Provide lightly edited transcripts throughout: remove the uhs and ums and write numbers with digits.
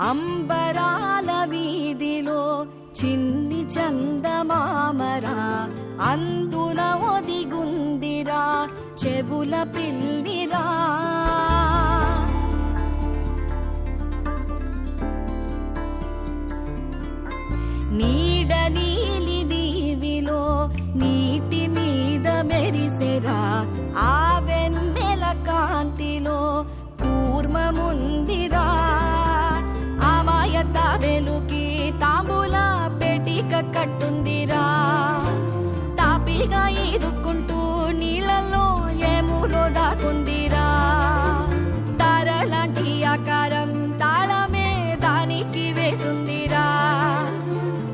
అంబరాల వీధిలో చిన్ని చందమామరా అందున ఒదిగుందిరా చెవుల పిల్లిరా. నీడ నీలి దీవిలో నీటి మీద మెరిసెరా ఆ వెన్నెల కాంతిలో కూర్మముందిరా. అమాయత వెలుకి తాంబూల పెటిక కట్టుందిరా. తాపిగా ఈదుకుంటూ నీళ్ళల్లో ఏములో దాకుందిరా. తారలాంటి ఆకారం తాళమే దానికి వేసుందిరా.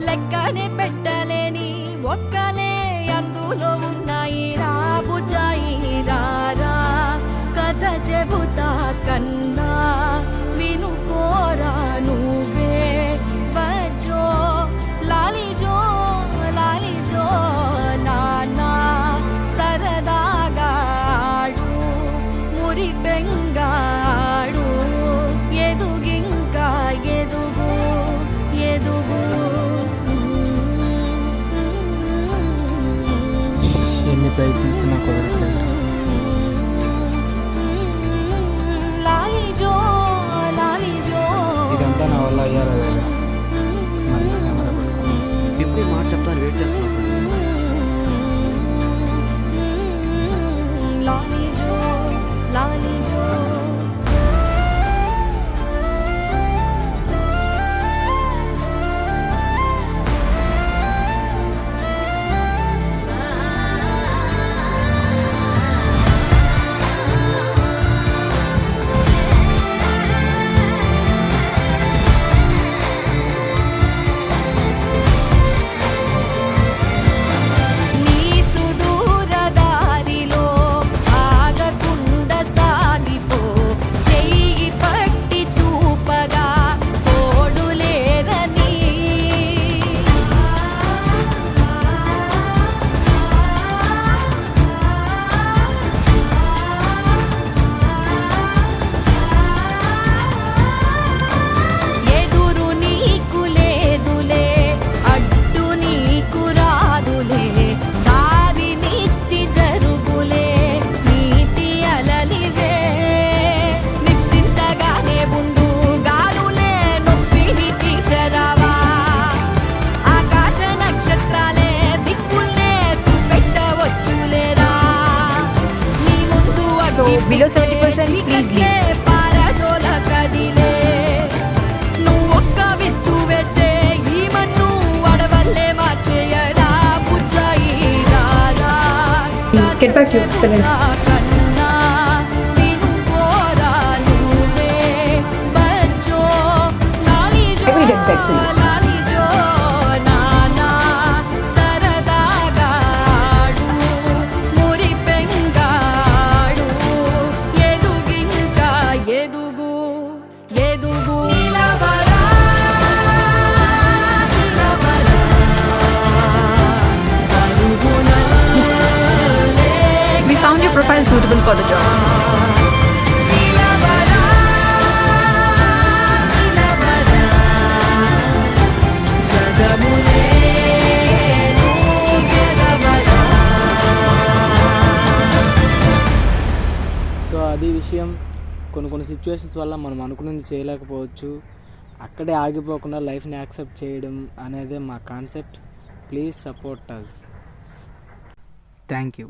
లెక్కనే పెట్టలేని ఒక్కలే అందులో ఉన్నాయిరా. బుజ్జాయిరారా కథ చెబుతా కన్నా వినుకోరా నువ్వే. బజ్జో లాలిజో లాలిజో నానా సరదాగా ఆడు మురి బెంగాడు. ఎదుగింకా ఎదుగు ఎదుగు. ఎన్ని ప్రయత్నించినా కుదరట్లేదు. లాలిజో లాలిజో ఇదంతా నా వల్ల అయ్యారా లేదా? ఎప్పుడు మాట చెప్తాను వెయిట్ చేస్తున్నాను. లాలిజో లాలిజో. Below 70%, please leave. Get back here, Seven. I will get back to you. Found your profile suitable for the job. So అది విషయం. కొన్ని సిచ్యువేషన్స్ వల్ల మనం అనుకున్నది చేయలేకపోవచ్చు. అక్కడే ఆగిపోకుండా లైఫ్ని యాక్సెప్ట్ చేయడం అనేదే మా concept. Please support us. Thank you.